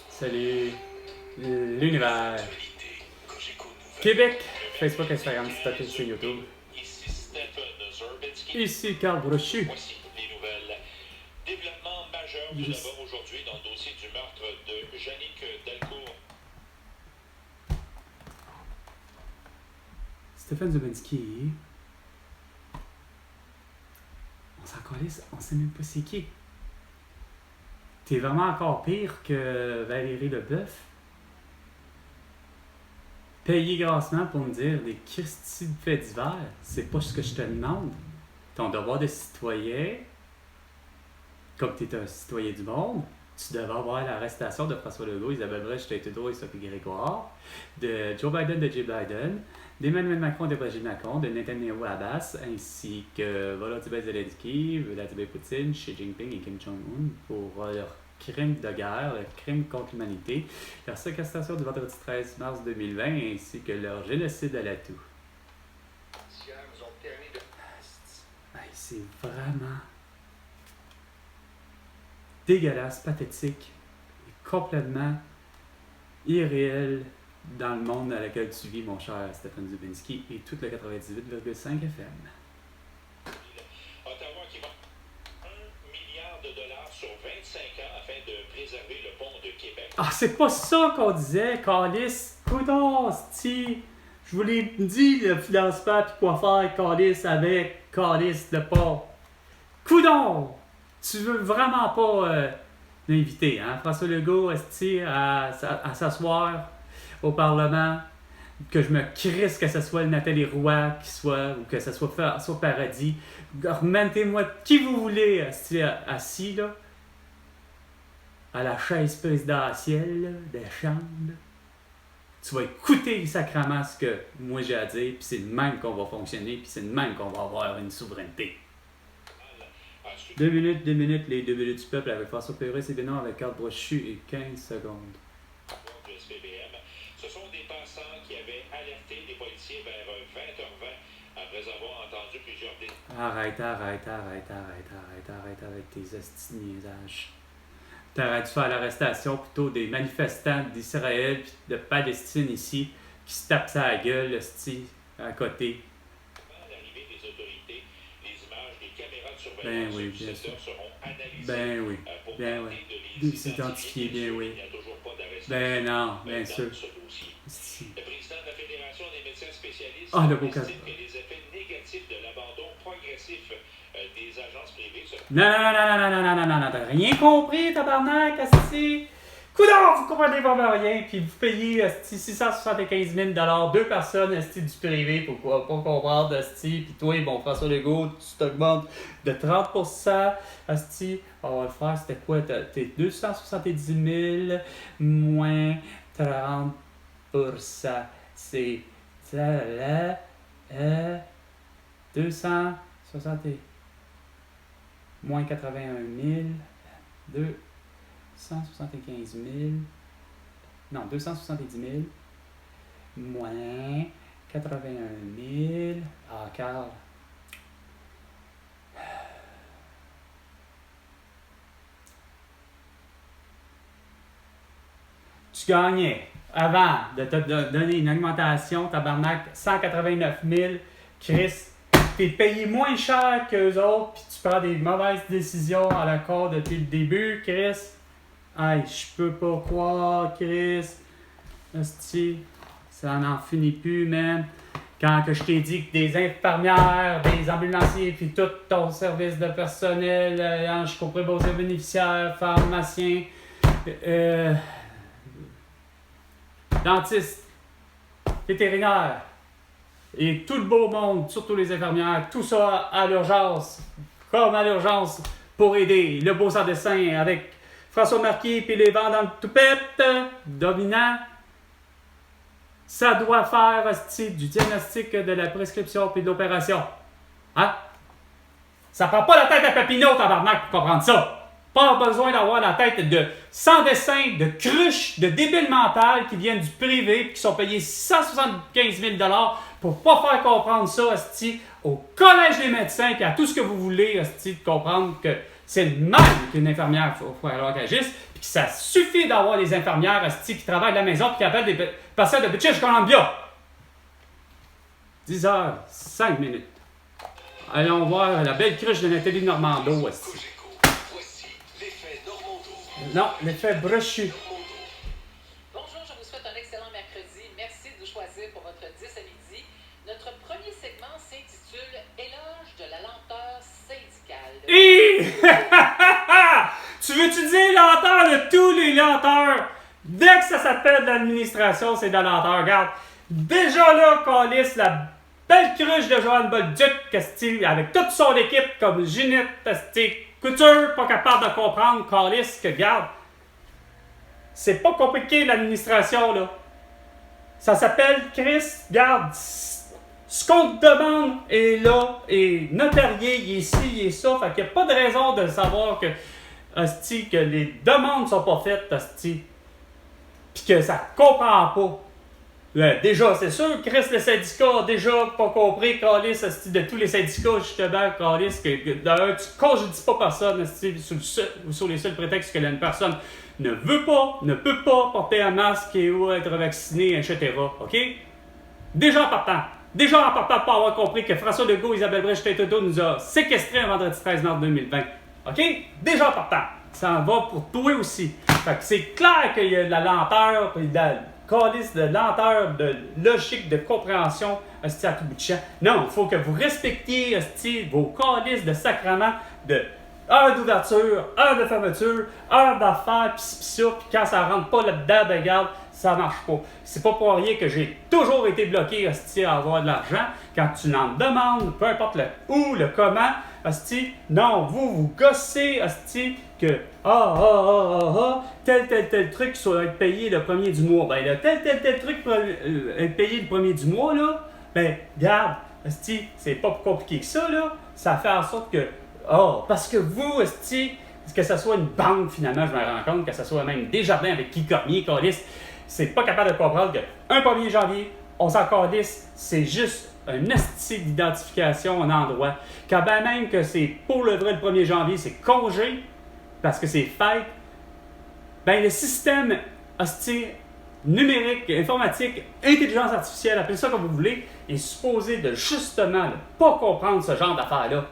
Salut l'univers. Québec, Facebook, Instagram, TikTok et YouTube. Ici Carl Brochu. Voici les nouvelles. Développement majeur tout d'abord aujourd'hui dans le dossier du meurtre de Yannick Dalcourt. Stéphane Zubenski. On s'en calisse, on sait même pas c'est qui. T'es vraiment encore pire que Valérie Leboeuf. Payer grassement pour me dire des Christy de faits divers, c'est pas ce que je te demande. Ton devoir de citoyen, comme tu es un citoyen du monde, tu devais avoir l'arrestation de François Legault, Isabelle Brèche, Trudeau et Sophie Grégoire, de Joe Biden, de Jay Biden, d'Emmanuel Macron, de Brigitte Macron, de Netanyahu Abbas, ainsi que Volodymyr Zelensky, Vladimir Poutine, Xi Jinping et Kim Jong-un pour leur crime de guerre, leur crime contre l'humanité, leur séquestration du vendredi 13 mars 2020, ainsi que leur génocide à l'atout. C'est vraiment dégueulasse, pathétique et complètement irréel dans le monde dans lequel tu vis, mon cher Stéphane Zubenski, et tout le 98,5 FM. Ottawa qui va $1 milliard sur 25 ans afin de préserver le pont de Québec. Ah, c'est pas ça qu'on disait, Calice. Coudon, c'ti. Je vous l'ai dit, le financement pis quoi faire, Calice, avec Calice de pas. Coudon! Tu veux vraiment pas l'inviter, hein? François Legault, esti, à s'asseoir au Parlement, que je me crisse que ce soit Nathalie Roy qui soit, ou que ce soit François Paradis. Remettez-moi qui vous voulez, esti, assis, là, à la chaise présidentielle, là, des chambres. Tu vas écouter sacrément ce que moi j'ai à dire, puis c'est de même qu'on va fonctionner, puis c'est de même qu'on va avoir une souveraineté. 2 minutes, les 2 minutes du peuple avec François Pérusse et Bénin avec Carl Brochu et 15 secondes. Du SPVM. Ce sont des passants qui avaient alerté les policiers vers 20h20 après avoir entendu plusieurs Arrête avec tes hosties de niaisages. T'aurais dû faire l'arrestation plutôt des manifestants d'Israël et de Palestine ici qui se tapent sa gueule, hostie, à côté. L'arrivée des autorités, les images des caméras de surveillance Ben oui, du bien secteur sûr. seront analysées Ben oui, pour ben tenter oui. de les S'identifier, bien oui. Il n'y a toujours pas d'arrestation Ben non, bien dans sûr. ce dossier. Si. Le président de la Fédération des médecins spécialistes Ah, le beau cas. estime que les effets négatifs de l'abandon progressif des agences privées se... Non, t'as rien compris, tabarnak, asti. Coudon, vous comprenez pas rien, puis vous payez, asti, 675 000 2 personnes, asti, du privé, pourquoi pas comprendre, asti, puis toi, bon, François Legault, tu t'augmentes de 30%, asti, on va le faire, c'était quoi, t'es 270 000 moins 30%, c'est, 260 moins 81 000, 275 000, non, 270 000, moins 81 000, ah, Carl. Tu gagnais, avant de te donner une augmentation, tabarnak, 189 000, Chris, t'es payé moins cher qu'eux autres, puis tu prends des mauvaises décisions à la cour depuis le début, Chris. Hey, je peux pas croire, Chris. Hostie, ça n'en finit plus, man. Quand que je t'ai dit que des infirmières, des ambulanciers, puis tout ton service de personnel, ange préposé aux bénéficiaires, pharmaciens, dentistes, vétérinaires, et tout le beau monde, surtout les infirmières, tout ça à l'urgence, comme à l'urgence, pour aider le beau sans-dessin avec François Marquis puis les vents dans le toupette dominant. Ça doit faire du diagnostic de la prescription puis de l'opération. Hein? Ça prend pas la tête à Papineau, tabarnak, pour comprendre ça. Pas besoin d'avoir la tête de sans-dessin, de cruches, de débiles mentales qui viennent du privé et qui sont payés 175 000 pour pas faire comprendre ça, asti, au Collège des médecins et à tout ce que vous voulez, asti, de comprendre que C'est le même qu'une infirmière, il faut alors qu'elle agisse, puis que ça suffit d'avoir des infirmières hostie, qui travaillent de la maison puis qui appellent des patients de British Columbia. 10h05. Allons voir la belle cruche de Nathalie Normando. Hostie. Voici l'effet Normando. Non, l'effet brochu. Bonjour, je vous souhaite un excellent mercredi. Merci de nous choisir pour votre 10 à midi. Notre premier segment s'intitule Éloge de la lenteur syndicale. Tu veux-tu dire lenteur de tous les lenteurs? Dès que ça s'appelle de l'administration, c'est de la lenteur. Regarde, déjà là, calisse la belle cruche de Joanne Bolduc, avec toute son équipe, comme Ginette, Couture, pas capable de comprendre, calisse, que regarde. C'est pas compliqué l'administration, là. Ça s'appelle Chris, regarde. Ce qu'on te demande est là, est notarié, il est ci, il est ça. Fait qu'il n'y a pas de raison de savoir que, hostie, que les demandes sont pas faites, hostie. Puis que ça comprend pas. Déjà, c'est sûr, Chris, le syndicat a déjà pas compris, Calis, de tous les syndicats, justement, Calis, que d'ailleurs, tu congédies pas personne, sur les seuls prétextes que une personne ne veut pas, ne peut pas porter un masque et ou être vacciné, etc. OK? Déjà en partant pour avoir compris que François Legault et Isabelle Brèche-Tête-Auto nous a séquestrés un vendredi 13 mars 2020. OK? Déjà en partant. Ça en va pour toi aussi. Fait que c'est clair qu'il y a de la lenteur, puis de la calice de lenteur, de logique, de compréhension, hostie, à tout bout de champ. Non, il faut que vous respectiez, hostie, vos calices de sacrement, de heure d'ouverture, heure de fermeture, heure d'affaires, pis ça, pis quand ça rentre pas là-dedans, ben regarde, ça marche pas. C'est pas pour rien que j'ai toujours été bloqué, hostie, à avoir de l'argent. Quand tu n'en demandes, peu importe le où, le comment, hostie, non, vous gossez, hostie, que tel truc qui va être payé le premier du mois. Ben là, tel truc pour être payé le premier du mois, là, ben, regarde, hostie, c'est pas plus compliqué que ça, là. Ça fait en sorte que, parce que vous, hostie, que ce soit une banque, finalement, je me rends compte, que ce soit même Desjardins avec qui Cormier, Calisse, c'est pas capable de comprendre qu'un 1er janvier, on s'en calisse, c'est juste un esti d'identification en endroit. Quand ben même que c'est pour le vrai le 1er janvier, c'est congé, parce que c'est fête, ben le système hostie numérique, informatique, intelligence artificielle, appelez ça comme vous voulez, est supposé de justement ne pas comprendre ce genre d'affaires-là.